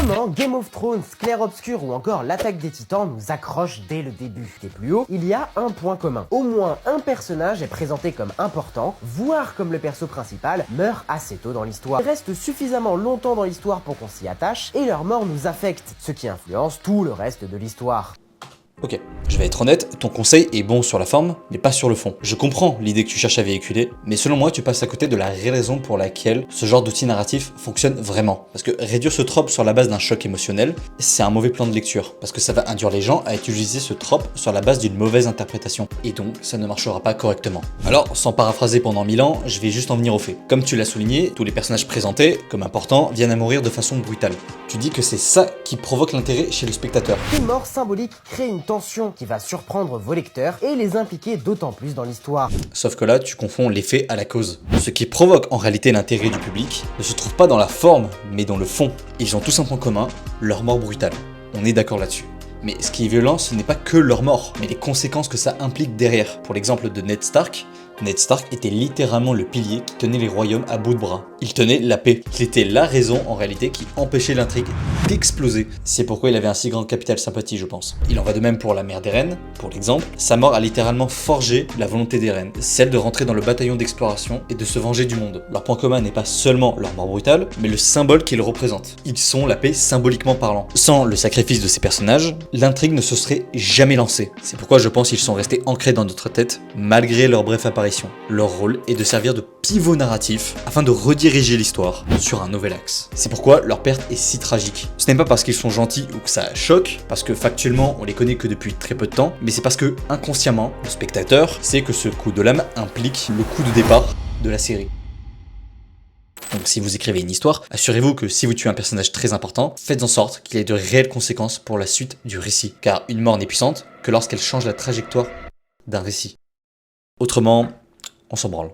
Comment Game of Thrones, Clair-Obscur ou encore l'Attaque des Titans nous accrochent dès le début. Et plus haut, il y a un point commun. Au moins un personnage est présenté comme important, voire comme le perso principal, meurt assez tôt dans l'histoire. Ils restent suffisamment longtemps dans l'histoire pour qu'on s'y attache, et leur mort nous affecte, ce qui influence tout le reste de l'histoire. Ok, je vais être honnête, ton conseil est bon sur la forme, mais pas sur le fond. Je comprends l'idée que tu cherches à véhiculer, mais selon moi, tu passes à côté de la réelle raison pour laquelle ce genre d'outil narratif fonctionne vraiment. Parce que réduire ce trope sur la base d'un choc émotionnel, c'est un mauvais plan de lecture, parce que ça va induire les gens à utiliser ce trope sur la base d'une mauvaise interprétation, et donc ça ne marchera pas correctement. Alors, sans paraphraser pendant 1000 ans, je vais juste en venir au fait. Comme tu l'as souligné, tous les personnages présentés, comme importants, viennent à mourir de façon brutale. Tu dis que c'est ça qui provoque l'intérêt chez le spectateur. Une mort symbolique crée une tension qui va surprendre vos lecteurs et les impliquer d'autant plus dans l'histoire. Sauf que là, tu confonds l'effet à la cause. Ce qui provoque en réalité l'intérêt du public ne se trouve pas dans la forme, mais dans le fond. Ils ont tous un point commun, leur mort brutale. On est d'accord là-dessus. Mais ce qui est violent, ce n'est pas que leur mort, mais les conséquences que ça implique derrière. Pour l'exemple de Ned Stark était littéralement le pilier qui tenait les royaumes à bout de bras. Il tenait la paix. Il était la raison en réalité qui empêchait l'intrigue d'exploser. C'est pourquoi il avait un si grand capital sympathie, je pense. Il en va de même pour la mère des reines, pour l'exemple. Sa mort a littéralement forgé la volonté des reines, celle de rentrer dans le bataillon d'exploration et de se venger du monde. Leur point commun n'est pas seulement leur mort brutale, mais le symbole qu'ils représentent. Ils sont la paix symboliquement parlant. Sans le sacrifice de ces personnages, l'intrigue ne se serait jamais lancée. C'est pourquoi je pense qu'ils sont restés ancrés dans notre tête, malgré leur bref apparition. Leur rôle est de servir de pivot narratif afin de rediriger l'histoire sur un nouvel axe. C'est pourquoi leur perte est si tragique. Ce n'est pas parce qu'ils sont gentils ou que ça choque, parce que factuellement on les connaît que depuis très peu de temps, mais c'est parce que inconsciemment, le spectateur sait que ce coup de lame implique le coup de départ de la série. Donc si vous écrivez une histoire, assurez-vous que si vous tuez un personnage très important, faites en sorte qu'il ait de réelles conséquences pour la suite du récit. Car une mort n'est puissante que lorsqu'elle change la trajectoire d'un récit. Autrement, on s'en branle.